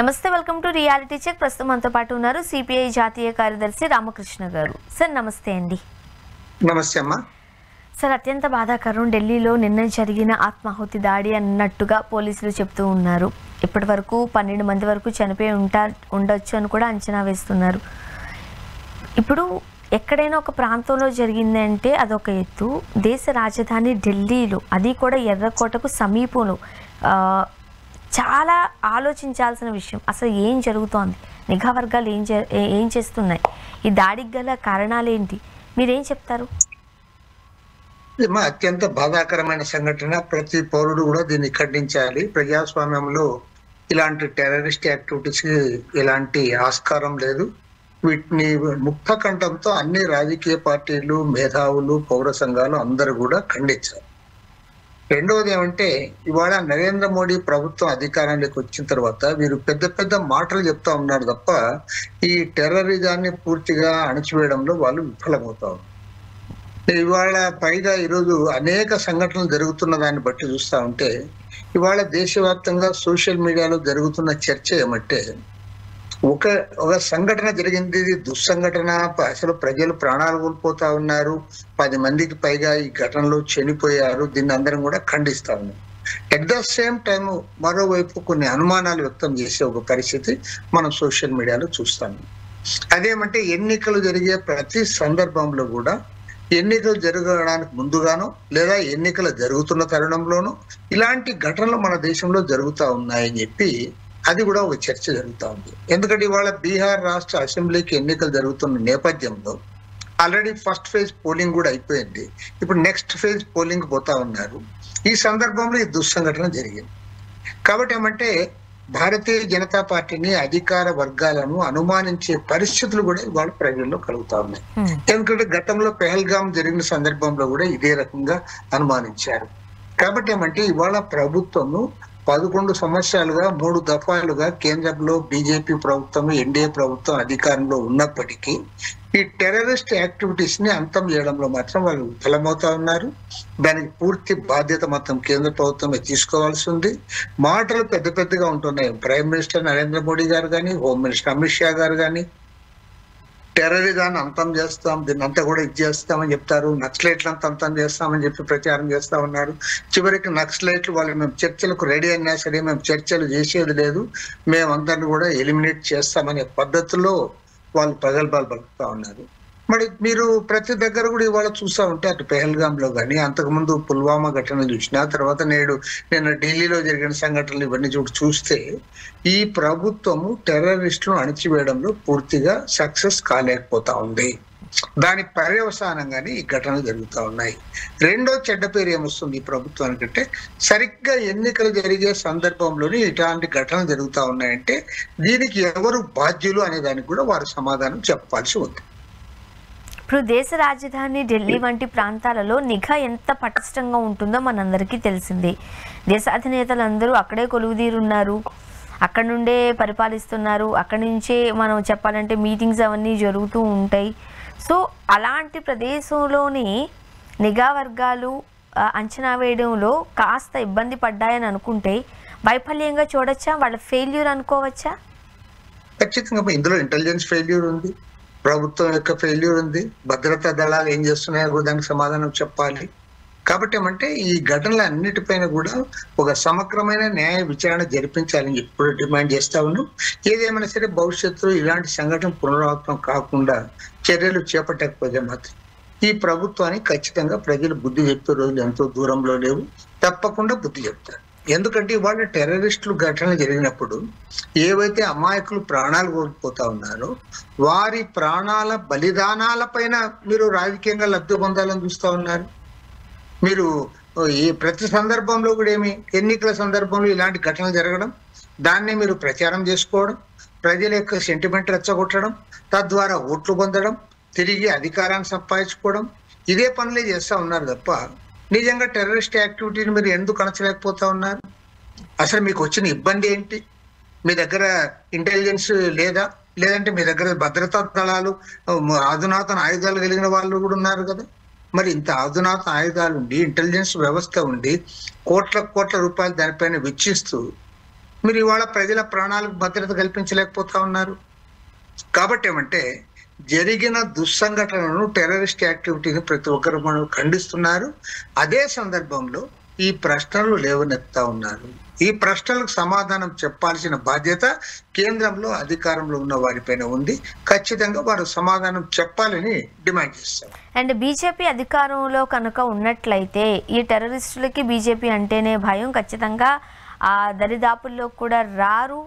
నమస్తే, welcome to reality check. ప్రస్తుతం మనతో పాటు ఉన్నారు సిపిఐ జాతీయ కార్యదర్శి రామకృష్ణ గారు. సార్ నమస్తే అండి. నమస్తే అమ్మా. సార్, అత్యంత బాధాకరం ఢిల్లీలో నిన్న జరిగిన ఆత్మాహుతి దాడి అన్నట్టుగా పోలీసులు చెప్తూ ఉన్నారు. ఇప్పటి వరకు 12 మంది వరకు చనిపోయి ఉండొచ్చు అని కూడా అంచనా వేస్తున్నారు. ఇప్పుడు ఎక్కడైనా ఒక ప్రాంతంలో జరిగిందంటే అదొక ఎత్తు, దేశ రాజధాని ఢిల్లీలో, అది కూడా ఎర్రకోటకు సమీపంలో చాలా ఆలోచించాల్సిన విషయం. అసలు ఏం జరుగుతోంది, నిఘా వర్గాలు ఏం చేస్తున్నాయి, ఈ దాడికి గల కారణాలు ఏంటి, మీరేం చెప్తారు? అత్యంత బాధాకరమైన సంఘటన. ప్రతి పౌరుడు కూడా దీన్ని ఖండించాలి. ప్రజాస్వామ్యంలో ఇలాంటి టెర్రరిస్ట్ యాక్టివిటీస్ కి ఎలాంటి ఆస్కారం లేదు. వీటిని ముక్త కంఠంతో అన్ని రాజకీయ పార్టీలు, మేధావులు, పౌర సంఘాలు అందరూ కూడా ఖండించారు. రెండవది ఏమంటే, ఇవాళ నరేంద్ర మోడీ ప్రభుత్వం అధికారానికి వచ్చిన తర్వాత వీరు పెద్ద పెద్ద మాటలు చెప్తా ఉన్నారు తప్ప ఈ టెర్రరిజాన్ని పూర్తిగా అణచివేయడంలో వాళ్ళు విఫలమవుతా ఉన్నారు. ఇవాళ పైగా ఈరోజు అనేక సంఘటనలు జరుగుతున్న దాన్ని బట్టి చూస్తా ఉంటే, ఇవాళ దేశవ్యాప్తంగా సోషల్ మీడియాలో జరుగుతున్న చర్చ ఏమంటే, ఒక సంఘటన జరిగింది, ఇది దుస్సంఘటన, అసలు ప్రజలు ప్రాణాలు కోల్పోతా ఉన్నారు, 10 మందికి పైగా ఈ ఘటనలో చనిపోయారు, దీన్ని అందరం కూడా ఖండిస్తా ఉన్నాం. అట్ ద సేమ్ టైం మరోవైపు కొన్ని అనుమానాలు వ్యక్తం చేసే ఒక పరిస్థితి మనం సోషల్ మీడియాలో చూస్తాము. అదేమంటే, ఎన్నికలు జరిగే ప్రతి సందర్భంలో కూడా ఎన్నికలు జరగడానికి ముందుగానో లేదా ఎన్నికలు జరుగుతున్న తరుణంలోనూ ఇలాంటి ఘటనలు మన దేశంలో జరుగుతూ ఉన్నాయని చెప్పి అది కూడా ఒక చర్చ జరుగుతూ ఉంది. ఎందుకంటే ఇవాళ బీహార్ రాష్ట్ర అసెంబ్లీకి ఎన్నికలు జరుగుతున్న నేపథ్యంలో ఆల్రెడీ ఫస్ట్ ఫేజ్ పోలింగ్ కూడా అయిపోయింది. ఇప్పుడు నెక్స్ట్ ఫేజ్ పోలింగ్ పోతా ఉన్నారు. ఈ సందర్భంలో ఈ దుస్సంఘటన జరిగింది. కాబట్టి ఏమంటే, భారతీయ జనతా పార్టీని, అధికార వర్గాలను అనుమానించే పరిస్థితులు కూడా ఇవాళ ప్రజల్లో కలుగుతా ఉన్నాయి. ఎందుకంటే గతంలో పెహల్గాం జరిగిన సందర్భంలో కూడా ఇదే రకంగా అనుమానించారు. కాబట్టి ఏమంటే, ఇవాళ ప్రభుత్వము 11 సంవత్సరాలుగా 3 దఫాలుగా కేంద్రంలో బీజేపీ ప్రభుత్వం, ఎన్డీఏ ప్రభుత్వం అధికారంలో ఉన్నప్పటికీ ఈ టెర్రరిస్ట్ యాక్టివిటీస్ ని అంతం చేయడంలో మాత్రం వాళ్ళు విఫలమవుతా ఉన్నారు. దానికి పూర్తి బాధ్యత మొత్తం కేంద్ర ప్రభుత్వమే తీసుకోవాల్సి ఉంది. మాటలు పెద్ద పెద్దగా ఉంటున్నాయి. ప్రైమ్ మినిస్టర్ నరేంద్ర మోడీ గారు కానీ, హోమ్ మినిస్టర్ అమిత్ షా గారు కానీ టెర్రరిజాన్ని అంతం చేస్తాం, దీన్ని అంతా కూడా ఇది చేస్తామని చెప్తారు. నక్సలైట్లంతా అంతం చేస్తామని చెప్పి ప్రచారం చేస్తా ఉన్నారు. చివరికి నక్సలైట్లు వాళ్ళు మేము చర్చలకు రెడీ అయినా సరే మేము చర్చలు చేసేది లేదు, మేమందరిని కూడా ఎలిమినేట్ చేస్తామనే పద్ధతిలో వాళ్ళు ప్రగల్భాలు పలుకుతా ఉన్నారు. మరి మీరు ప్రతి దగ్గర కూడా ఇవాళ చూస్తూ ఉంటే, అటు పెహల్గాంలో కానీ, అంతకుముందు పుల్వామా ఘటన చూసినా, తర్వాత నిన్న ఢిల్లీలో జరిగిన సంఘటనలు ఇవన్నీ చూస్తే ఈ ప్రభుత్వము టెర్రరిస్టులను అణిచివేయడంలో పూర్తిగా సక్సెస్ కాలేకపోతా ఉంది. దాని పర్యవసానంగానే ఈ ఘటనలు జరుగుతూ ఉన్నాయి. రెండో చెడ్డ పేరు ఏమొస్తుంది ఈ ప్రభుత్వానికంటే, సరిగ్గా ఎన్నికలు జరిగే సందర్భంలోనే ఇట్లాంటి ఘటనలు జరుగుతూ ఉన్నాయంటే దీనికి ఎవరు బాధ్యులు అనే దానికి కూడా వారు సమాధానం చెప్పాల్సి ఉంది. ఇప్పుడు దేశ రాజధాని ఢిల్లీ వంటి ప్రాంతాలలో నిఘా ఎంత పటిష్టంగా ఉంటుందో మనందరికీ తెలిసిందే. దేశ అధినేతలందరూ అక్కడే కొలువుదీరున్నారు, అక్కడ నుండే పరిపాలిస్తున్నారు, అక్కడి నుంచే మనం చెప్పాలంటే మీటింగ్స్ అవన్నీ జరుగుతూ ఉంటాయి. సో అలాంటి ప్రదేశంలోని నిఘా వర్గాలు అంచనా వేయడంలో కాస్త ఇబ్బంది పడ్డాయని అనుకుంటే వైఫల్యంగా చూడొచ్చా, వాళ్ళ ఫెయిల్యూర్ అనుకోవచ్చా? ఖచ్చితంగా ఇందులో ఇంటెలిజెన్స్ ఫెయిల్యూర్ ఉంది, ప్రభుత్వం యొక్క ఫెయిల్యూర్ ఉంది, భద్రతా దళాలు ఏం చేస్తున్నాయో దానికి సమాధానం చెప్పాలి. కాబట్టి ఏమంటే, ఈ ఘటనల అన్నిటిపైన కూడా ఒక సమగ్రమైన న్యాయ విచారణ జరిపించాలని ఎప్పుడు డిమాండ్ చేస్తా ఉన్నాం. ఏదేమైనా సరే భవిష్యత్తులో ఇలాంటి సంఘటన పునరావృతం కాకుండా చర్యలు చేపట్టకపోతే మాత్రం ఈ ప్రభుత్వానికి ఖచ్చితంగా ప్రజలు బుద్ధి చెప్పే రోజులు ఎంతో దూరంలో లేవు. తప్పకుండా బుద్ధి చెప్తారు. ఎందుకంటే ఇవాళ టెర్రరిస్టులు ఘటనలు జరిగినప్పుడు ఏవైతే అమాయకులు ప్రాణాలు కోల్పోతా ఉన్నారో వారి ప్రాణాల బలిదానాల పైన మీరు రాజకీయంగా లబ్ధి పొందాలని చూస్తా ఉన్నారు. మీరు ఈ ప్రతి సందర్భంలో కూడా ఎన్నికల సందర్భంలో ఇలాంటి ఘటనలు జరగడం, దాన్నే మీరు ప్రచారం చేసుకోవడం, ప్రజల యొక్క సెంటిమెంట్ రెచ్చగొట్టడం, తద్వారా ఓట్లు పొందడం, తిరిగి అధికారాన్ని సంపాదించుకోవడం, ఇదే పనులే చేస్తా ఉన్నారు తప్ప నిజంగా టెర్రరిస్ట్ యాక్టివిటీని మీరు ఎందుకు అణచలేకపోతా ఉన్నారు? అసలు మీకు వచ్చిన ఇబ్బంది ఏంటి? మీ దగ్గర ఇంటెలిజెన్స్ లేదా? లేదంటే మీ దగ్గర భద్రతా దళాలు, అధునాతన ఆయుధాలు కలిగిన వాళ్ళు కూడా ఉన్నారు కదా. మరి ఇంత అధునాతన ఆయుధాలు ఉండి, ఇంటెలిజెన్స్ వ్యవస్థ ఉండి, కోట్ల రూపాయలు దానిపైన వెచ్చిస్తూ మీరు ఇవాళ ప్రజల ప్రాణాలకు భద్రత కల్పించలేకపోతా ఉన్నారు. కాబట్టి ఏమంటే జరిగిన దుస్సంఘటనను, టెర్రరిస్ట్ యాక్టివిటీని ప్రతి ఒక్కరు మనం ఖండిస్తున్నారు. అదే సందర్భంలో ఈ ప్రశ్నలు లేవనెత్తా ఉన్నారు. ఈ ప్రశ్నలకు సమాధానం చెప్పాల్సిన బాధ్యత కేంద్రంలో అధికారంలో ఉన్న వారిపైన ఉంది. ఖచ్చితంగా వారు సమాధానం చెప్పాలని డిమాండ్ చేస్తాం. అండ్ బీజేపీ అధికారంలో కనుక ఉన్నట్లయితే ఈ టెర్రరిస్టులకి బీజేపీ అంటేనే భయం, ఖచ్చితంగా ఆ దరిదాపుల్లో కూడా రారు.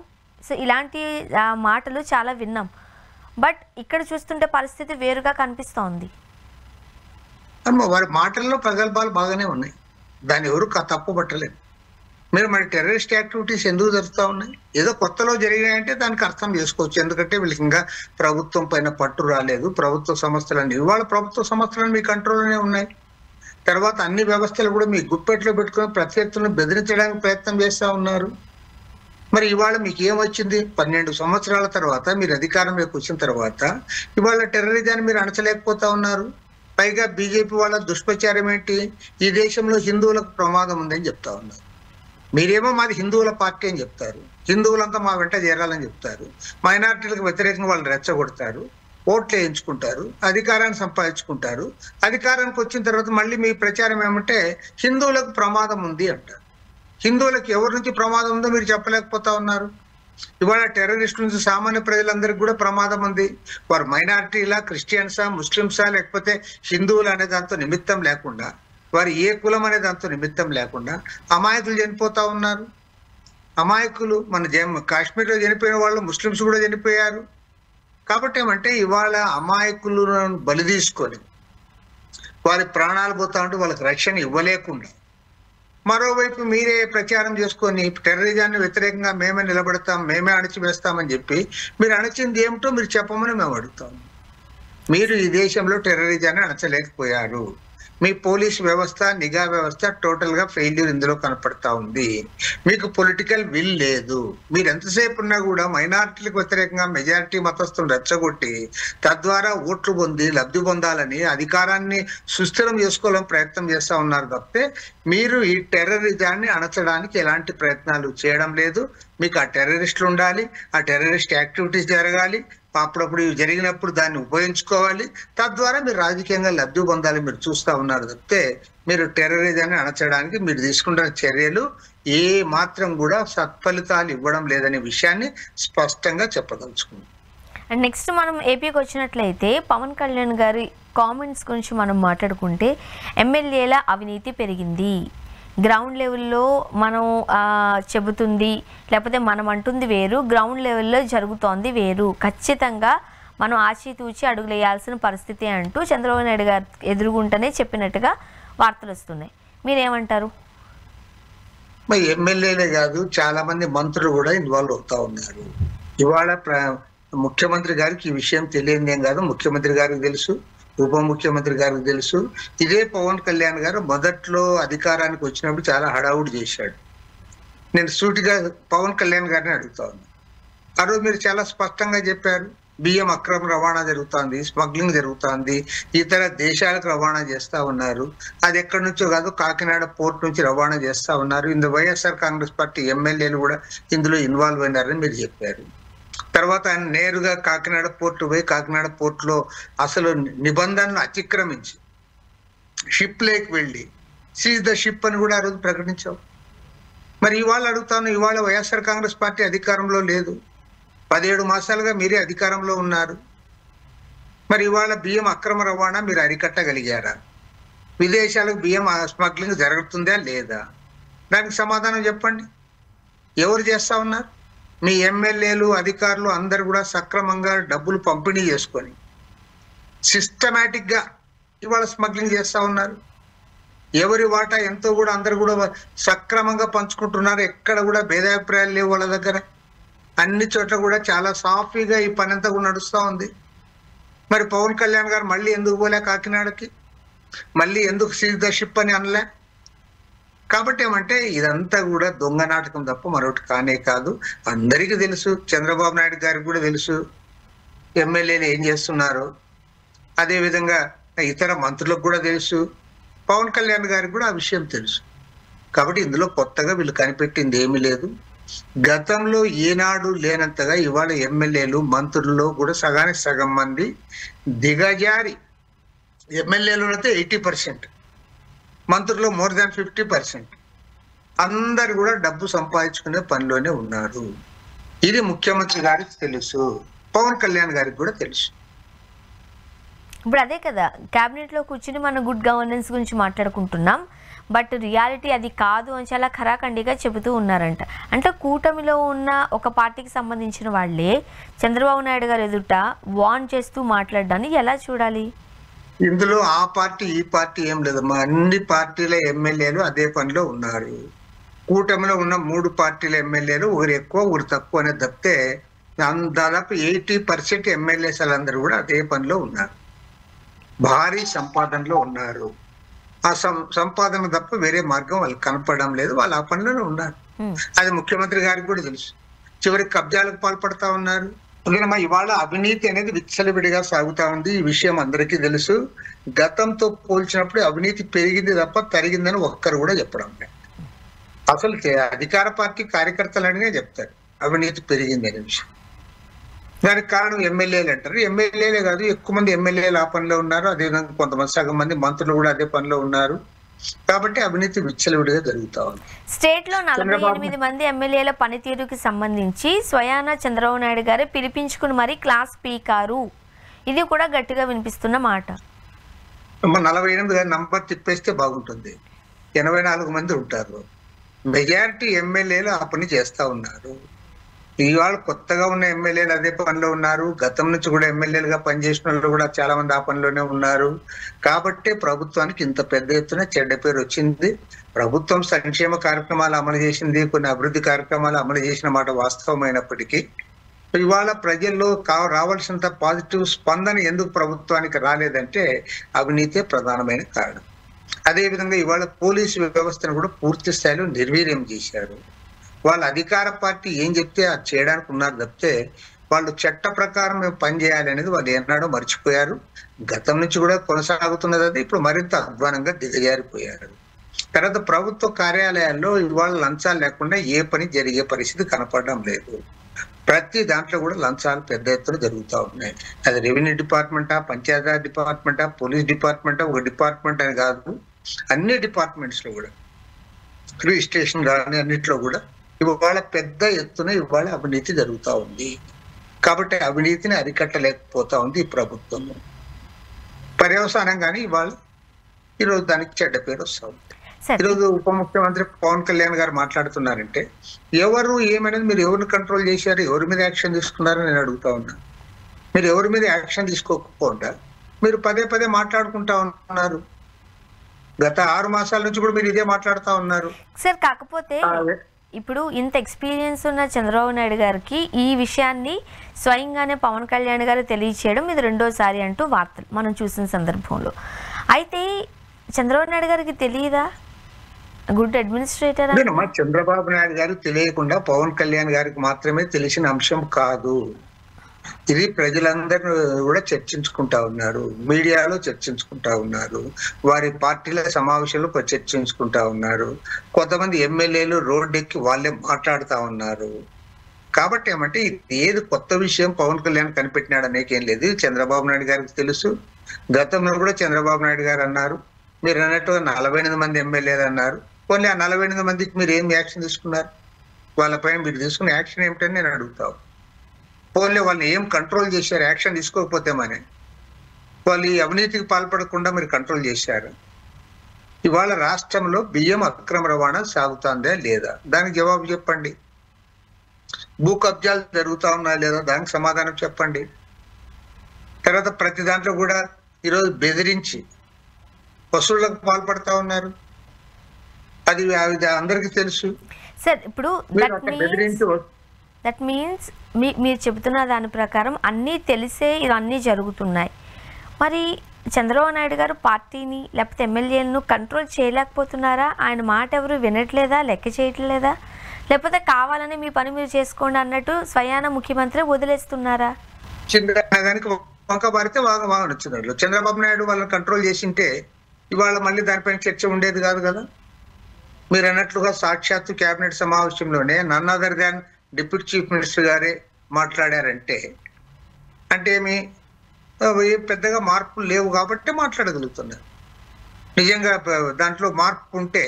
సో ఇలాంటి మాటలు చాలా విన్నాం. బట్ ఇక్కడ చూస్తుంటే పరిస్థితి వేరుగా కనిపిస్తోంది. వారి మాటల్లో ప్రగల్భాలు బాగానే ఉన్నాయి, దాన్ని ఎవరు తప్పు పట్టలేదు. మీరు మరి టెర్రరిస్ట్ యాక్టివిటీస్ ఎందుకు జరుగుతూ ఉన్నాయి? ఏదో కొత్తలో జరిగాయంటే దానికి అర్థం చేసుకోవచ్చు. ఎందుకంటే వీళ్ళకి ఇంకా ప్రభుత్వం పైన పట్టు రాలేదు. ప్రభుత్వ సంస్థలన్నీ ఇవాళ ప్రభుత్వ సంస్థలు మీ కంట్రోల్లోనే ఉన్నాయి. తర్వాత అన్ని వ్యవస్థలు కూడా మీ గుప్పెట్లో పెట్టుకుని ప్రత్యర్థులను బెదిరించడానికి ప్రయత్నం చేస్తూ ఉన్నారు. మరి ఇవాళ మీకు ఏమొచ్చింది? 12 సంవత్సరాల తర్వాత మీరు అధికారంలోకి వచ్చిన తర్వాత ఇవాళ టెర్రరిజాన్ని మీరు అణచలేకపోతా ఉన్నారు. పైగా బీజేపీ వాళ్ళ దుష్ప్రచారం ఏంటి? ఈ దేశంలో హిందువులకు ప్రమాదం ఉందని చెప్తా ఉన్నారు. మీరేమో మాది హిందువుల పార్టీ అని చెప్తారు, హిందువులంతా మా వెంట చేరాలని చెప్తారు, మైనారిటీలకు వ్యతిరేకంగా వాళ్ళు రెచ్చగొడతారు, ఓట్లు వేయించుకుంటారు, అధికారాన్ని సంపాదించుకుంటారు. అధికారానికి వచ్చిన తర్వాత మళ్ళీ మీ ప్రచారం ఏమంటే హిందువులకు ప్రమాదం ఉంది అంటారు. హిందువులకు ఎవరి నుంచి ప్రమాదం ఉందో మీరు చెప్పలేకపోతా ఉన్నారు. ఇవాళ టెర్రరిస్ట్ నుంచి సామాన్య ప్రజలందరికీ కూడా ప్రమాదం ఉంది. వారు మైనారిటీలా, క్రిస్టియన్సా, ముస్లింసా, లేకపోతే హిందువులు అనే దాంతో నిమిత్తం లేకుండా, వారు ఏ కులం అనే దాంతో నిమిత్తం లేకుండా అమాయకులు చనిపోతా ఉన్నారు. అమాయకులు మన కాశ్మీర్లో చనిపోయిన వాళ్ళు ముస్లింస్ కూడా చనిపోయారు. కాబట్టి ఏమంటే ఇవాళ అమాయకులను బలి తీసుకొని వారి ప్రాణాలు పోతా ఉంటే వాళ్ళకి రక్షణ ఇవ్వలేకుండా, మరోవైపు మీరే ప్రచారం చేసుకొని టెర్రరిజాన్ని వ్యతిరేకంగా మేమే నిలబడతాం, మేమే అణచివేస్తామని చెప్పి మీరు అణచింది ఏమిటో మీరు చెప్పమని మేము అడుగుతాం. మీరు ఈ దేశంలో టెర్రరిజాన్ని అణచలేకపోయారు. మీ పోలీస్ వ్యవస్థ, నిఘా వ్యవస్థ టోటల్ గా ఫెయిల్యూర్ ఇందులో కనపడతా ఉంది. మీకు పొలిటికల్ విల్ లేదు. మీరు ఎంతసేపు ఉన్నా కూడా మైనారిటీలకు వ్యతిరేకంగా మెజారిటీ మతస్థులను రెచ్చగొట్టి తద్వారా ఓట్లు పొంది లబ్ధి పొందాలని, అధికారాన్ని సుస్థిరం చేసుకోవాలని ప్రయత్నం చేస్తా ఉన్నారు తప్పితే మీరు ఈ టెర్రరిజాన్ని అణచడానికి ఎలాంటి ప్రయత్నాలు చేయడం లేదు. మీకు ఆ టెర్రరిస్టులు ఉండాలి, ఆ టెర్రరిస్ట్ యాక్టివిటీస్ జరగాలి, అప్పుడప్పుడు జరిగినప్పుడు దాన్ని ఉపయోగించుకోవాలి, తద్వారా మీరు రాజకీయంగా లబ్ధి పొందాలి మీరు చూస్తా ఉన్నారు తప్పితే మీరు టెర్రరిజాన్ని అణచడానికి మీరు తీసుకుంటున్న చర్యలు ఏ మాత్రం కూడా సత్ఫలితాలు ఇవ్వడం లేదనే విషయాన్ని స్పష్టంగా చెప్పదలుచుకున్నాం. అండ్ నెక్స్ట్ మనం ఏపీకి వచ్చినట్లయితే పవన్ కళ్యాణ్ గారి కామెంట్స్ గురించి మనం మాట్లాడుకుంటే ఎమ్మెల్యేల అవినీతి పెరిగింది, గ్రౌండ్ లెవెల్లో మనం చెబుతుంది లేకపోతే మనం అంటుంది వేరు, గ్రౌండ్ లెవెల్లో జరుగుతోంది వేరు, ఖచ్చితంగా మనం ఆచితూచి అడుగులేయాల్సిన పరిస్థితి అంటూ చంద్రబాబు నాయుడు గారు ఎదురుగుంటనే చెప్పినట్టుగా వార్తలు వస్తున్నాయి. మీరేమంటారు? మరి ఎమ్మెల్యేలే కాదు, చాలా మంది మంత్రులు కూడా ఇన్వాల్వ్ అవుతా ఉన్నారు. ఇవాళ ముఖ్యమంత్రి గారికి ఈ విషయం తెలియదేం కాదు. ముఖ్యమంత్రి గారికి తెలుసు, ఉప ముఖ్యమంత్రి గారికి తెలుసు. ఇదే పవన్ కళ్యాణ్ గారు మొదట్లో అధికారానికి వచ్చినప్పుడు చాలా హడావుడి చేశాడు. నేను సూటిగా పవన్ కళ్యాణ్ గారిని అడుగుతా ఉన్నా. ఆ రోజు మీరు చాలా స్పష్టంగా చెప్పారు, బియ్యం అక్రమ రవాణా జరుగుతుంది, స్మగ్లింగ్ జరుగుతుంది, ఇతర దేశాలకు రవాణా చేస్తా ఉన్నారు. అది ఎక్కడి నుంచో కాదు, కాకినాడ పోర్ట్ నుంచి రవాణా చేస్తా ఉన్నారు. ఇందులో వైఎస్ఆర్ కాంగ్రెస్ పార్టీ ఎమ్మెల్యేలు కూడా ఇందులో ఇన్వాల్వ్ అయినారని మీరు చెప్పారు. తర్వాత ఆయన నేరుగా కాకినాడ పోర్టు పోయి కాకినాడ పోర్టులో అసలు నిబంధనలు అతిక్రమించి షిప్ లేక్ వెళ్ళి సీజ్ ద షిప్ అని కూడా ఆ రోజు ప్రకటించావు. మరి ఇవాళ అడుగుతాను, ఇవాళ వైఎస్ఆర్ కాంగ్రెస్ పార్టీ అధికారంలో లేదు, 17 మాసాలుగా మీరే అధికారంలో ఉన్నారు. మరి ఇవాళ బియ్యం అక్రమ రవాణా మీరు అరికట్టగలిగారా? విదేశాలకు బియ్యం స్మగ్లింగ్ జరుగుతుందా లేదా? దానికి సమాధానం చెప్పండి. ఎవరు చేస్తా ఉన్నారు? మీ ఎమ్మెల్యేలు, అధికారులు అందరు కూడా సక్రమంగా డబ్బులు పంపిణీ చేసుకొని సిస్టమేటిక్ గా ఇవాళ స్మగ్లింగ్ చేస్తా ఉన్నారు. ఎవరి వాటా ఎంతో కూడా అందరు కూడా సక్రమంగా పంచుకుంటున్నారు. ఎక్కడ కూడా భేదాభిప్రాయాలు లేవు వాళ్ళ దగ్గర. అన్ని చోట్ల కూడా చాలా సాఫీగా ఈ పని అంతా కూడా నడుస్తూ ఉంది. మరి పవన్ కళ్యాణ్ గారు మళ్ళీ ఎందుకు పోలే కాకినాడకి? మళ్ళీ ఎందుకు సీజ్ ద షిప్ అని అనలే? కాబట్టి ఏమంటే ఇదంతా కూడా దొంగ నాటకం తప్ప మరొకటి కానే కాదు. అందరికీ తెలుసు, చంద్రబాబు నాయుడు గారికి కూడా తెలుసు ఎమ్మెల్యేలు ఏం చేస్తున్నారు. అదేవిధంగా ఇతర మంత్రులకు కూడా తెలుసు, పవన్ కళ్యాణ్ గారికి కూడా ఆ విషయం తెలుసు. కాబట్టి ఇందులో కొత్తగా వీళ్ళు కనిపెట్టింది ఏమీ లేదు. గతంలో ఏనాడు లేనంతగా ఇవాళ ఎమ్మెల్యేలు మంత్రుల్లో కూడా సగానికి సగం మంది దిగజారి, ఎమ్మెల్యేలు అయితే 80%, మంత్రుల్లో మోర్ దాన్ 50%, అందరు కూడా డబ్బు సంపాదించుకునే పనిలోనే ఉన్నారు. ఇది ముఖ్యమంత్రి గారికి తెలుసు, పవన్ కళ్యాణ్ గారికి కూడా తెలుసు. ఇప్పుడు అదే కదా క్యాబినెట్ లో కూర్చుని మనం గుడ్ గవర్నెన్స్ గురించి మాట్లాడుకుంటున్నాం, బట్ రియాలిటీ అది కాదు అని చాలా ఖరాఖండిగా చెబుతూ ఉన్నారంట. అంటే కూటమిలో ఉన్న ఒక పార్టీకి సంబంధించిన వాళ్ళే చంద్రబాబు నాయుడు గారు ఎదుట వార్న్ చేస్తూ మాట్లాడడాన్ని ఎలా చూడాలి? ఇందులో ఆ పార్టీ ఈ పార్టీ ఏం లేదమ్మా, అన్ని పార్టీల ఎమ్మెల్యేలు అదే పనిలో ఉన్నారు. కూటమిలో ఉన్న 3 పార్టీల ఎమ్మెల్యేలు ఒకరు ఎక్కువ ఒకరు తక్కువ అనేది తప్పితే దాదాపు 80% ఎమ్మెల్యేస్ వాళ్ళందరూ కూడా అదే పనిలో ఉన్నారు, భారీ సంపాదనలో ఉన్నారు. ఆ సంపాదన తప్ప వేరే మార్గం వాళ్ళకి కనపడడం లేదు, వాళ్ళు ఆ పనిలోనే ఉన్నారు. అది ముఖ్యమంత్రి గారికి కూడా తెలుసు. చివరికి కబ్జాలకు పాల్పడతా ఉన్నారు. ఇవాళ అవినీతి అనేది విచ్చలవిడిగా సాగుతా ఉంది, ఈ విషయం అందరికీ తెలుసు. గతంతో పోల్చినప్పుడు అవినీతి పెరిగింది తప్ప తరిగిందని ఒక్కరు కూడా చెప్పడం లేదు. అసలు అధికార పార్టీ కార్యకర్తలనే చెప్తారు అవినీతి పెరిగింది అనే విషయం. దానికి కారణం ఎమ్మెల్యేలు అంటారు. ఎమ్మెల్యేలే కాదు, ఎక్కువ మంది ఎమ్మెల్యేలు ఆ పనిలో ఉన్నారు, అదేవిధంగా కొంతమంది సగం మంది మంత్రులు కూడా అదే పనిలో ఉన్నారు. కాబట్టి అవినీతి విచ్చలవిడిగా జరుగుతా ఉంది. స్టేట్ లో 48 మంది ఎమ్మెల్యేల పనితీరుకి సంబంధించి స్వయాన చంద్రబాబు నాయుడు గారే పిలిపించుకుని మరి క్లాస్ పీకారు, ఇది కూడా గట్టిగా వినిపిస్తున్న మాట. 48 నంబర్ తిప్పేస్తే బాగుంటుంది. 84 మంది ఉంటారు. మెజారిటీ ఎమ్మెల్యేలు ఆ పని చేస్తా ఉన్నారు. ఇవాళ కొత్తగా ఉన్న ఎమ్మెల్యేలు అదే పనిలో ఉన్నారు, గతం నుంచి కూడా ఎమ్మెల్యేలుగా పనిచేసిన వాళ్ళు కూడా చాలా మంది ఆ పనిలోనే ఉన్నారు. కాబట్టి ప్రభుత్వానికి ఇంత పెద్ద ఎత్తున చెడ్డ పేరు వచ్చింది. ప్రభుత్వం సంక్షేమ కార్యక్రమాలు అమలు చేసింది, కొన్ని అభివృద్ధి కార్యక్రమాలు అమలు చేసిన మాట వాస్తవమైనప్పటికీ ఇవాళ ప్రజల్లో రావాల్సినంత పాజిటివ్ స్పందన ఎందుకు ప్రభుత్వానికి రాలేదంటే అవినీతే ప్రధానమైన కారణం. అదేవిధంగా ఇవాళ పోలీసు వ్యవస్థను కూడా పూర్తి స్థాయిలో నిర్వీర్యం చేశారు. వాళ్ళ అధికార పార్టీ ఏం చెప్తే అది చేయడానికి ఉన్నారు తప్పితే వాళ్ళు చట్ట ప్రకారం మేము పనిచేయాలి అనేది వాళ్ళు ఏనాడో మర్చిపోయారు. గతం నుంచి కూడా కొనసాగుతున్నది అది, ఇప్పుడు మరింత అధ్వానంగా దిగజారిపోయారు. తర్వాత ప్రభుత్వ కార్యాలయాల్లో ఇవాళ లంచాలు లేకుండా ఏ పని జరిగే పరిస్థితి కనపడడం లేదు. ప్రతి దాంట్లో కూడా లంచాలు పెద్ద ఎత్తున జరుగుతూ ఉన్నాయి. అది రెవెన్యూ డిపార్ట్మెంటా, పంచాయతీరాజ్ డిపార్ట్మెంటా, పోలీస్ డిపార్ట్మెంటా, ఒక డిపార్ట్మెంట్ అని కాదు, అన్ని డిపార్ట్మెంట్స్ లో కూడా, రిజిస్ట్రేషన్ కానీ అన్నిట్లో కూడా ఇవాళ పెద్ద ఎత్తున ఇవాళ అవినీతి జరుగుతూ ఉంది. కాబట్టి అవినీతిని అరికట్టలేకపోతా ఉంది ఈ ప్రభుత్వము. పర్యవసానం కానీ ఇవాళ ఈరోజు దానికి చెడ్డ పేరు వస్తూ ఉంది. ఈరోజు ఉప ముఖ్యమంత్రి పవన్ కళ్యాణ్ గారు మాట్లాడుతున్నారంటే ఎవరు ఏమనేది మీరు ఎవరిని కంట్రోల్ చేశారు, ఎవరి మీద యాక్షన్ తీసుకున్నారని నేను అడుగుతా ఉన్నా. మీరు ఎవరి మీద యాక్షన్ తీసుకోకపోకుండా మీరు పదే పదే మాట్లాడుకుంటా ఉన్నారు. గత 6 మాసాల నుంచి కూడా మీరు ఇదే మాట్లాడుతూ ఉన్నారు సార్. కాకపోతే ఇప్పుడు ఇంత ఎక్స్పీరియన్స్ ఉన్న చంద్రబాబు నాయుడు గారికి ఈ విషయాన్ని స్వయంగానే పవన్ కళ్యాణ్ గారు తెలియచేయడం ఇది రెండోసారి అంటూ వార్తలు మనం చూసిన సందర్భంలో. అయితే చంద్రబాబు నాయుడు గారికి తెలియదా గుడ్ అడ్మినిస్ట్రేటర్? చంద్రబాబు నాయుడు గారికి తెలియకుండా పవన్ కళ్యాణ్ గారికి మాత్రమే తెలిసిన అంశం కాదు. ఇది ప్రజలందరూ కూడా చర్చించుకుంటా ఉన్నారు, మీడియాలో చర్చించుకుంటా ఉన్నారు, వారి పార్టీల సమావేశంలో చర్చించుకుంటా ఉన్నారు. కొంతమంది ఎమ్మెల్యేలు రోడ్డెక్కి వాళ్ళే మాట్లాడుతూ ఉన్నారు. కాబట్టి ఏమంటే ఏది కొత్త విషయం పవన్ కళ్యాణ్ కనిపెట్టినాడు అనేకేం లేదు. చంద్రబాబు నాయుడు గారికి తెలుసు. గతంలో కూడా చంద్రబాబు నాయుడు గారు అన్నారు, మీరు అన్నట్టు 48 మంది ఎమ్మెల్యేలు అన్నారు. పోనీ ఆ 48 మందికి మీరు ఏం యాక్షన్ తీసుకున్నారు? వాళ్ళపైన మీరు తీసుకున్న యాక్షన్ ఏమిటని నేను అడుగుతాను. పోన్లే వాళ్ళని ఏం కంట్రోల్ చేశారు? యాక్షన్ తీసుకోకపోతే మనే వాళ్ళు ఈ అవినీతికి పాల్పడకుండా మీరు కంట్రోల్ చేశారు. ఇవాళ రాష్ట్రంలో బియ్యం అక్రమ రవాణా సాగుతుందా లేదా దానికి జవాబు చెప్పండి. భూ కబ్జాలు జరుగుతా ఉన్నా లేదా దానికి సమాధానం చెప్పండి. తర్వాత ప్రతి దాంట్లో కూడా ఈరోజు బెదిరించి వసూళ్లకు పాల్పడతా ఉన్నారు. అది అందరికీ తెలుసు సార్. ఇప్పుడు దట్ మీన్స్ మీరు చెబుతున్న దాని ప్రకారం అన్నీ తెలిసే ఇవన్నీ జరుగుతున్నాయి. మరి చంద్రబాబు నాయుడు గారు పార్టీని లేకపోతే ఎమ్మెల్యేలను కంట్రోల్ చేయలేకపోతున్నారా? ఆయన మాట ఎవరు వినట్లేదా, లెక్క చేయట్లేదా? లేకపోతే కావాలని మీ పని మీరు చేసుకోండి అన్నట్టు స్వయాన ముఖ్యమంత్రి వదిలేస్తున్నారా? దానికి వంక పారితే వాగా నచ్చున్నారు. చంద్రబాబు నాయుడు వాళ్ళని కంట్రోల్ చేసింటే ఇవాళ మళ్ళీ దానిపైన చర్చ ఉండేది కాదు కదా. మీరు అన్నట్లుగా సాక్షాత్తు కేబినెట్ సమావేశంలోనే none other than deputy chief minister గారే మాట్లాడారంటే అంటే ఏమి పెద్దగా మార్పులు లేవు కాబట్టి మాట్లాడగలుగుతున్నారు. నిజంగా దాంట్లో మార్పు ఉంటే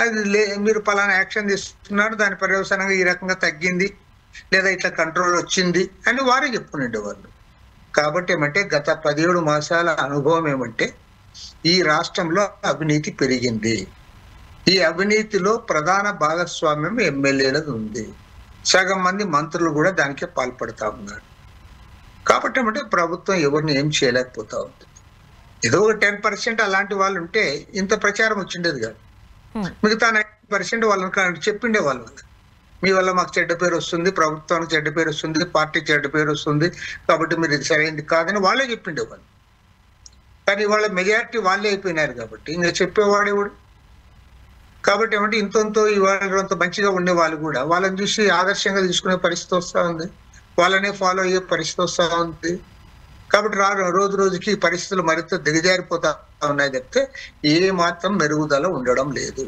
అది మీరు పలానా యాక్షన్ తీసుకున్నారు, దాని పర్యవసానంగా ఈ రకంగా తగ్గింది లేదా ఇట్లా కంట్రోల్ వచ్చింది అని వారే చెప్పుకునేవాళ్ళు వాళ్ళు. కాబట్టి ఏమంటే గత 17 మాసాల అనుభవం ఏమంటే ఈ రాష్ట్రంలో అవినీతి పెరిగింది. ఈ అవినీతిలో ప్రధాన భాగస్వామ్యం ఎమ్మెల్యేలకు ఉంది. సగం మంది మంత్రులు కూడా దానికే పాల్పడతా ఉన్నారు. కాబట్టి ఏమంటే ప్రభుత్వం ఎవరిని ఏం చేయలేకపోతా ఉంది. ఏదో ఒక 10% అలాంటి వాళ్ళు ఉంటే ఇంత ప్రచారం వచ్చిండేది కాదు. మిగతా 90% వాళ్ళని చెప్పిండే వాళ్ళు మీ వల్ల మాకు చెడ్డ పేరు వస్తుంది, ప్రభుత్వానికి చెడ్డ పేరు వస్తుంది, పార్టీ చెడ్డ పేరు వస్తుంది, కాబట్టి మీరు ఇది సరైనది కాదని వాళ్ళే చెప్పిండే వాళ్ళు. కానీ వాళ్ళ మెజారిటీ వాళ్ళే అయిపోయినారు కాబట్టి ఇంకా చెప్పేవాడేవాడు. కాబట్టి ఏమంటే ఇంతో ఇవాళ మంచిగా ఉండే వాళ్ళు కూడా వాళ్ళని చూసి ఆదర్శంగా తీసుకునే పరిస్థితి వస్తూ ఉంది, వాళ్ళనే ఫాలో అయ్యే పరిస్థితి వస్తూ ఉంది. కాబట్టి రోజు రోజుకి పరిస్థితులు మరింత దిగజారిపోతా ఉన్నాయి తప్పితే ఏ మాత్రం మెరుగుదల ఉండడం లేదు.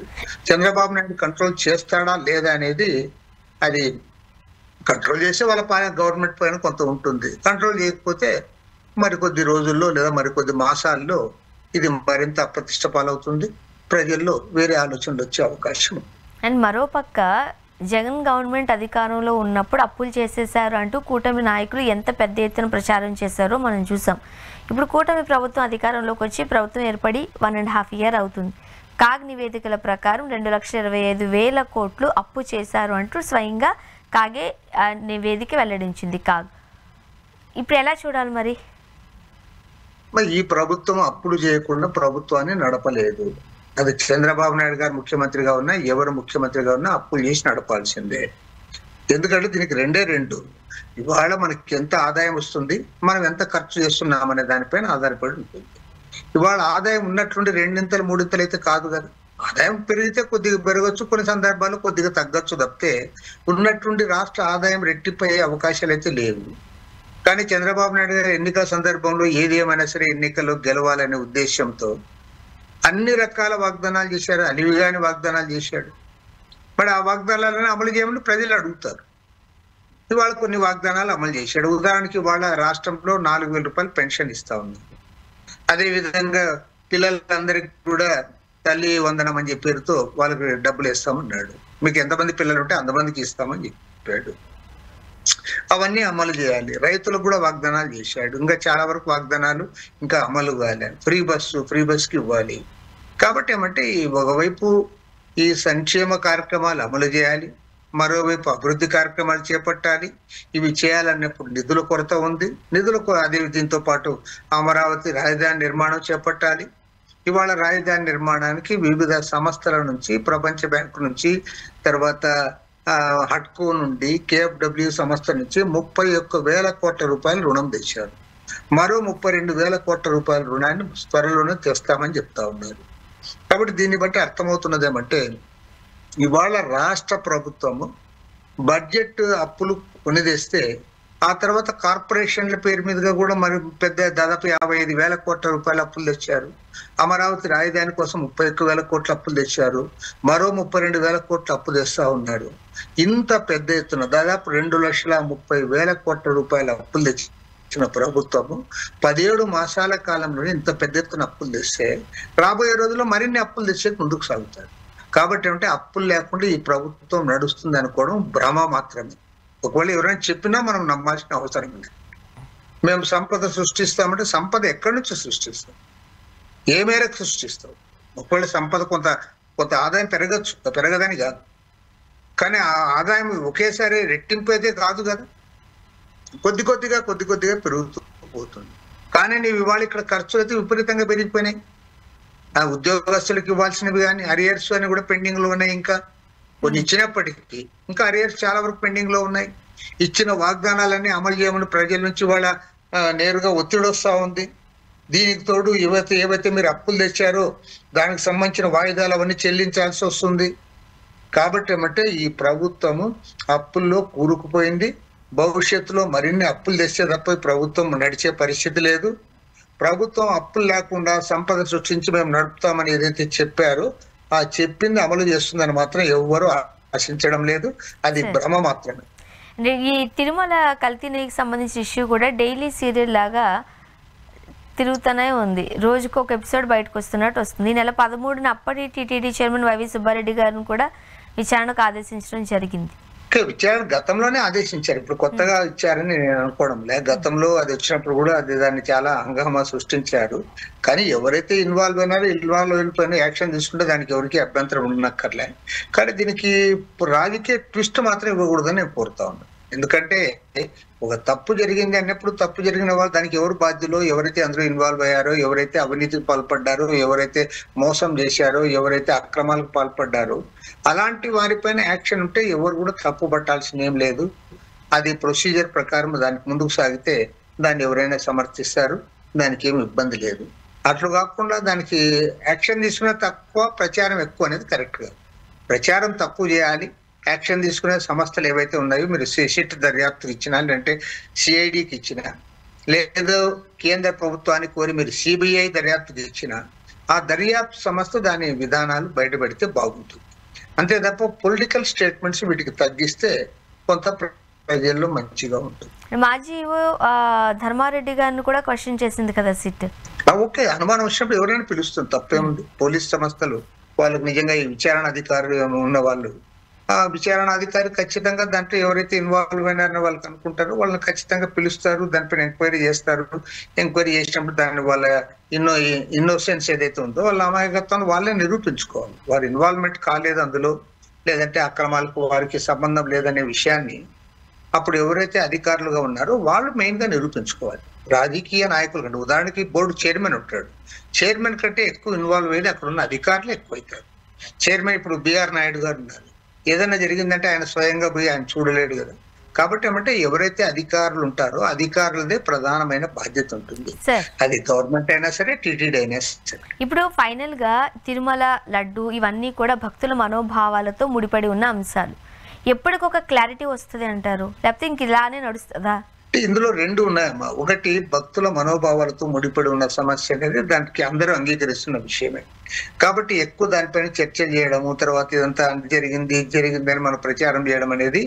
చంద్రబాబు నాయుడు కంట్రోల్ చేస్తాడా లేదా అనేది అది కంట్రోల్ చేస్తే వాళ్ళ గవర్నమెంట్ పైన కొంత ఉంటుంది. కంట్రోల్ చేయకపోతే మరికొద్ది రోజుల్లో లేదా మరికొద్ది మాసాల్లో ఇది మరింత అప్రతిష్ట పాలవుతుంది. ప్రజల్లో వేరే ఆలోచనలు వచ్చే అవకాశం. అండ్ మరోపక్క జగన్ గవర్నమెంట్ అధికారంలో ఉన్నప్పుడు అప్పులు చేసేశారు అంటూ కూటమి నాయకులు ఎంత పెద్ద ఎత్తున ప్రచారం చేశారో మనం చూసాం. ఇప్పుడు కూటమి ప్రభుత్వం అధికారంలోకి వచ్చి ప్రభుత్వం ఏర్పడి 1.5 years అవుతుంది. కాగ్ నివేదికల ప్రకారం 2,25,000 కోట్లు అప్పు చేశారు అంటూ స్వయంగా కాగే నివేదిక వెల్లడించింది కాగ్. ఇప్పుడు ఎలా చూడాలి మరి? ఈ ప్రభుత్వం అప్పులు చేయకుండా ప్రభుత్వాన్ని నడపలేదు. అది చంద్రబాబు నాయుడు గారు ముఖ్యమంత్రిగా ఉన్నా ఎవరు ముఖ్యమంత్రిగా ఉన్నా అప్పులు చేసి నడపాల్సిందే. ఎందుకంటే దీనికి రెండు ఇవాళ మనకి ఎంత ఆదాయం వస్తుంది, మనం ఎంత ఖర్చు చేస్తున్నాం అనే దానిపైన ఆధారపడి ఉంటుంది. ఇవాళ ఆదాయం ఉన్నట్లుండి 2 3 అయితే కాదు కదా. ఆదాయం పెరిగితే కొద్దిగా పెరగచ్చు, కొన్ని సందర్భాల్లో కొద్దిగా తగ్గచ్చు తప్పితే ఉన్నట్లుండి రాష్ట్ర ఆదాయం రెట్టిపోయే అవకాశాలు అయితే లేవు. కానీ చంద్రబాబు నాయుడు గారు ఎన్నికల సందర్భంలో ఏది ఏమైనా సరే ఎన్నికల్లో గెలవాలనే ఉద్దేశంతో అన్ని రకాల వాగ్దానాలు చేశారు, అలివిగాని వాగ్దానాలు చేశాడు. మరి ఆ వాగ్దానాలను అమలు చేయమని ప్రజలు అడుగుతారు. ఇవాళ కొన్ని వాగ్దానాలు అమలు చేశాడు. ఉదాహరణకి ఇవాళ రాష్ట్రంలో 4,000 రూపాయలు పెన్షన్ ఇస్తా ఉన్నారు. అదేవిధంగా పిల్లలందరికీ కూడా తల్లి వందనం అని చెప్పేరుతో వాళ్ళకి డబ్బులు ఇస్తామన్నాడు. మీకు ఎంతమంది పిల్లలు ఉంటే అంతమందికి ఇస్తామని చెప్పాడు. అవన్నీ అమలు చేయాలి. రైతులకు కూడా వాగ్దానాలు చేశాడు. ఇంకా చాలా వరకు వాగ్దానాలు ఇంకా అమలు కావాలి. ఫ్రీ బస్కి ఇవ్వాలి. కాబట్టి ఏమంటే ఒకవైపు ఈ సంక్షేమ కార్యక్రమాలు అమలు చేయాలి, మరోవైపు అభివృద్ధి కార్యక్రమాలు చేపట్టాలి. ఇవి చేయాలన్నప్పుడు నిధుల కొరత ఉంది. అదే దీంతో పాటు అమరావతి రాజధాని నిర్మాణం చేపట్టాలి. ఇవాళ రాజధాని నిర్మాణానికి వివిధ సంస్థల నుంచి, ప్రపంచ బ్యాంకు నుంచి, తర్వాత హట్కో నుండి, KFW సంస్థ నుంచి 31,000 కోట్ల రూపాయలు రుణం తెచ్చారు. మరో 32,000 కోట్ల రూపాయల రుణాన్ని త్వరలోనే తెస్తామని చెప్తా ఉన్నారు. కాబట్టి దీన్ని బట్టి అర్థమవుతున్నది ఏమంటే ఇవాళ రాష్ట్ర ప్రభుత్వము బడ్జెట్ అప్పులు కొని తెస్తే ఆ తర్వాత కార్పొరేషన్ల పేరు మీదుగా కూడా మరి పెద్ద దాదాపు 55,000 కోట్ల రూపాయల అప్పులు తెచ్చారు. అమరావతి రాజధాని కోసం 31,000 కోట్ల అప్పులు తెచ్చారు. మరో 32,000 కోట్ల అప్పు తెస్తా ఉన్నారు. ఇంత పెద్ద ఎత్తున దాదాపు 2,30,000 కోట్ల రూపాయల అప్పులు తెచ్చిన ప్రభుత్వము 17 మాసాల కాలంలో ఇంత పెద్ద ఎత్తున అప్పులు తెస్తే రాబోయే రోజుల్లో మరిన్ని అప్పులు తెచ్చే ముందుకు సాగుతారు. కాబట్టి అంటే అప్పులు లేకుండా ఈ ప్రభుత్వం నడుస్తుంది అనుకోవడం భ్రమ మాత్రమే. ఒకవేళ ఎవరైనా చెప్పినా మనం నమ్మాల్సిన అవసరం లేదు. మేము సంపద సృష్టిస్తామంటే సంపద ఎక్కడి నుంచి సృష్టిస్తాం, ఏ మేరకు సృష్టిస్తాం? ఒకవేళ సంపద కొంత ఆదాయం పెరగదని కాదు, కానీ ఆ ఆదాయం ఒకేసారి రెట్టింపు అయితే కాదు కదా. కొద్ది కొద్దిగా పెరుగుతూ పోతుంది. కానీ నీవు ఇవాళ ఇక్కడ ఖర్చులు అయితే విపరీతంగా పెరిగిపోయినాయి. ఆ ఉద్యోగస్తులకు ఇవ్వాల్సినవి కానీ అరియర్స్ అని కూడా పెండింగ్ లో ఉన్నాయి. ఇంకా కొన్ని ఇచ్చినప్పటికీ ఇంకా అరియర్స్ చాలా వరకు పెండింగ్ లో ఉన్నాయి. ఇచ్చిన వాగ్దానాలన్నీ అమలు చేయమని ప్రజల నుంచి వాళ్ళ నేరుగా ఒత్తిడి వస్తూ ఉంది. దీనికి తోడు ఏవైతే మీరు అప్పులు తెచ్చారో దానికి సంబంధించిన వాయిదాలు అవన్నీ చెల్లించాల్సి వస్తుంది. కాబట్టి ఏమంటే ఈ ప్రభుత్వము అప్పుల్లో కూరుకుపోయింది. భవిష్యత్తులో మరిన్ని అప్పులు తెచ్చే తప్ప ప్రభుత్వం నడిచే పరిస్థితి లేదు. ప్రభుత్వం అప్పులు లేకుండా సంపద సృష్టించి మేము నడుపుతామని ఏదైతే చెప్పారో ఆ చెప్పింది అమలు చేస్తుందని మాత్రం ఎవ్వరూ ఆశించడం లేదు. అది భ్రమ మాత్రమే. ఈ తిరుమల కల్తీకి సంబంధించిన ఇష్యూ కూడా డైలీ సీరియల్ లాగా తిరుగుతూనే ఉంది. రోజుకు ఒక ఎపిసోడ్ బయటకు వస్తున్నట్టు వస్తుంది. ఈ నెల 13న అప్పటి టీటీడీ చైర్మన్ వైవి సుబ్బారెడ్డి గారిని కూడా విచారణకు ఆదేశించడం జరిగింది. విచారణ గతంలోనే ఆదేశించారు, ఇప్పుడు కొత్తగా ఇచ్చారని నేను అనుకోవడం లే. గతంలో అది వచ్చినప్పుడు కూడా అది దాన్ని చాలా హంగామా సృష్టించారు. కానీ ఎవరైతే ఇన్వాల్వ్ అయిపోయినా యాక్షన్ తీసుకుంటే దానికి ఎవరికి అభ్యంతరం ఉండక్కర్లే. కానీ దీనికి రాజకీయ ట్విస్ట్ మాత్రం ఇవ్వకూడదని నేను కోరుతా ఉన్నాను. ఎందుకంటే ఒక తప్పు జరిగింది అన్నప్పుడు తప్పు జరిగిన వాళ్ళు దానికి ఎవరు బాధ్యులు, ఎవరైతే అందులో ఇన్వాల్వ్ అయ్యారో, ఎవరైతే అవినీతికి పాల్పడ్డారో, ఎవరైతే మోసం చేశారో, ఎవరైతే అక్రమాలకు పాల్పడ్డారో అలాంటి వారిపైన యాక్షన్ ఉంటే ఎవరు కూడా తప్పు పట్టాల్సిన ఏం లేదు. అది ప్రొసీజర్ ప్రకారం దానికి ముందుకు సాగితే దాన్ని ఎవరైనా సమర్థిస్తారు, దానికి ఏమి ఇబ్బంది లేదు. అట్లు కాకుండా దానికి యాక్షన్ తీసుకునే తక్కువ, ప్రచారం ఎక్కువ అనేది కరెక్ట్ కాదు. ప్రచారం తక్కువ చేయాలి. యాక్షన్ తీసుకునే సంస్థలు ఏవైతే ఉన్నాయో మీరు సిట్ దర్యాప్తుకి ఇచ్చినా, లేదంటే సిఐడికి ఇచ్చినా, లేదా కేంద్ర ప్రభుత్వానికి కోరి మీరు సిబిఐ దర్యాప్తుకి ఇచ్చినా, ఆ దర్యాప్తు సంస్థ దాని విధానాలు బయటపెడితే బాగుంటుంది. అంతే తప్ప పొలిటికల్ స్టేట్మెంట్స్ వీటికి తగ్గిస్తే కొంత ప్రజల్లో మంచిగా ఉంటుంది. మాజీ ధర్మారెడ్డి గారిని కూడా క్వశ్చన్ చేసింది కదా సిట్. ఓకే, అనుమానం వచ్చినప్పుడు ఎవరైనా పిలుస్తుంది, తప్పేముంది. పోలీస్ సంస్థలు వాళ్ళకి నిజంగా ఈ విచారణ అధికారులు ఉన్న వాళ్ళు, ఆ విచారణాధికారి ఖచ్చితంగా దాంట్లో ఎవరైతే ఇన్వాల్వ్ అయినారని వాళ్ళకి అనుకుంటారో వాళ్ళని ఖచ్చితంగా పిలుస్తారు, దానిపైన ఎంక్వైరీ చేస్తారు. ఎంక్వైరీ చేసినప్పుడు దాన్ని వాళ్ళ ఇన్నోసెన్స్ ఏదైతే ఉందో వాళ్ళ అమాయకత్వాన్ని వాళ్ళే నిరూపించుకోవాలి. వారి ఇన్వాల్వ్మెంట్ కాలేదు అందులో, లేదంటే అక్రమాలకు వారికి సంబంధం లేదనే విషయాన్ని అప్పుడు ఎవరైతే అధికారులుగా ఉన్నారో వాళ్ళు మెయిన్ గా నిరూపించుకోవాలి. రాజకీయ నాయకులు కంటే, ఉదాహరణకి బోర్డు చైర్మన్ ఉంటాడు, చైర్మన్ కంటే ఎక్కువ ఇన్వాల్వ్ అయ్యేది అక్కడ ఉన్న అధికారులు ఎక్కువైతారు. చైర్మన్ ఇప్పుడు బిఆర్ నాయుడు గారు ఉన్నారు, ఏదైనా జరిగిందంటే ఆయన స్వయంగా పోయి ఆయన చూడలేడు కదా. కాబట్టి ఏమంటే ఎవరైతే అధికారులు ఉంటారో అధికారులదే ప్రధానమైన బాధ్యత ఉంటుంది. అది గవర్నమెంట్ అయినా సరే, టీటీడీ అయినా సరే. ఇప్పుడు ఫైనల్ గా తిరుమల లడ్డు ఇవన్నీ కూడా భక్తుల మనోభావాలతో ముడిపడి ఉన్న అంశాలు. ఎప్పటికొక క్లారిటీ వస్తుంది అంటారు, లేకపోతే ఇంక ఇలానే నడుస్తుందా? ఇందులో రెండు ఉన్నాయమ్మా. ఒకటి భక్తుల మనోభావాలతో ముడిపడి ఉన్న సమస్య అనేది దానికి అందరూ అంగీకరిస్తున్న విషయమే. కాబట్టి ఎక్కువ దానిపైన చర్చ చేయడము, తర్వాత ఇదంతా అది జరిగింది ఇది జరిగింది అని మనం ప్రచారం చేయడం అనేది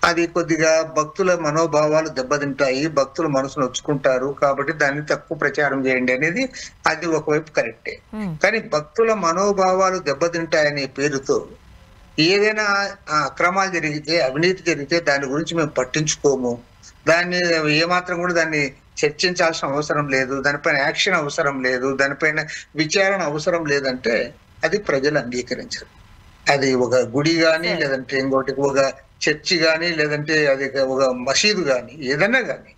అది కొద్దిగా భక్తుల మనోభావాలు దెబ్బతింటాయి, భక్తుల మనసును నొచ్చుకుంటారు. కాబట్టి దాన్ని తక్కువ ప్రచారం చేయండి అనేది అది ఒకవైపు కరెక్టే. కానీ భక్తుల మనోభావాలు దెబ్బతింటాయనే పేరుతో ఏదైనా అక్రమాలు జరిగితే, అవినీతి జరిగితే దాని గురించి మేము పట్టించుకోము, దాన్ని ఏమాత్రం కూడా దాన్ని చర్చించాల్సిన అవసరం లేదు, దానిపైన యాక్షన్ అవసరం లేదు, దానిపైన విచారణ అవసరం లేదంటే అది ప్రజలు అంగీకరించరు. అది ఒక గుడి కానీ, లేదంటే ఇంకోటి ఒక చర్చి కానీ, లేదంటే అది ఒక మసీదు కానీ, ఏదన్నా కానీ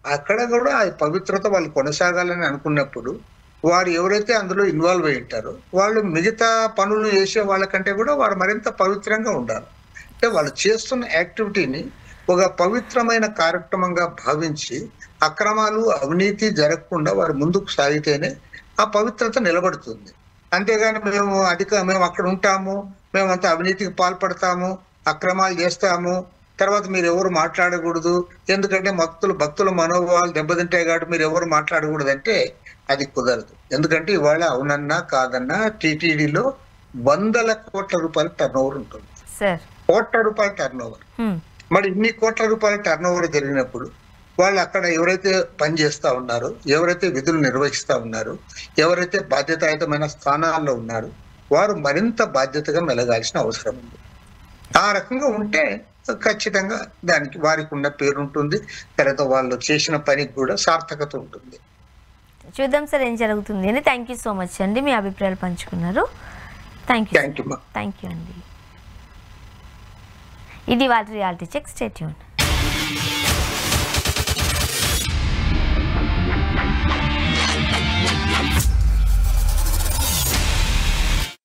అక్కడ కూడా ఆ పవిత్రత వాళ్ళు కొనసాగాలని అనుకున్నప్పుడు వారు ఎవరైతే అందులో ఇన్వాల్వ్ అయి ఉంటారో వాళ్ళు మిగతా పనులు చేసే వాళ్ళకంటే కూడా వారు మరింత పవిత్రంగా ఉండాలి. అంటే వాళ్ళు చేస్తున్న యాక్టివిటీని ఒక పవిత్రమైన కార్యక్రమంగా భావించి అక్రమాలు అవినీతి జరగకుండా వారు ముందుకు సాగితేనే ఆ పవిత్రత నిలబడుతుంది. అంతేగాని మేము అక్కడ ఉంటాము, మేమంతా అవినీతికి పాల్పడతాము, అక్రమాలు చేస్తాము, తర్వాత మీరు ఎవరు మాట్లాడకూడదు, ఎందుకంటే భక్తుల మనోభావాలు దెబ్బతింటాయి కాబట్టి మీరు ఎవరు మాట్లాడకూడదు అంటే అది కుదరదు. ఎందుకంటే ఇవాళ అవునన్నా కాదన్నా టీటీడీలో 100 కోట్ల రూపాయల టర్న్ ఓవర్ ఉంటుంది. కోట్ల రూపాయల టర్న్ ఓవర్. మరి ఇన్ని కోట్ల రూపాయల టర్న్ ఓవర్ జరిగినప్పుడు వాళ్ళు అక్కడ ఎవరైతే పని చేస్తా ఉన్నారో, ఎవరైతే విధులు నిర్వహిస్తా ఉన్నారో, ఎవరైతే బాధ్యతాయుతమైన స్థానాల్లో ఉన్నారో వారు మరింత బాధ్యతగా మెలగాల్సిన అవసరం ఉంది. ఆ రకంగా ఉంటే ఖచ్చితంగా దానికి వారికి ఉన్న పేరు ఉంటుంది, తర్వాత వాళ్ళు చేసిన పనికి కూడా సార్థకత ఉంటుంది. చూద్దాం సార్ ఏం జరుగుతుంది అని. థ్యాంక్ యూ సో మచ్ అండి, మీ అభిప్రాయాలు పంచుకున్నారు. థ్యాంక్ యూ అండి. ఇది వాళ్ళ రియాలిటీ చెక్. Stay tune.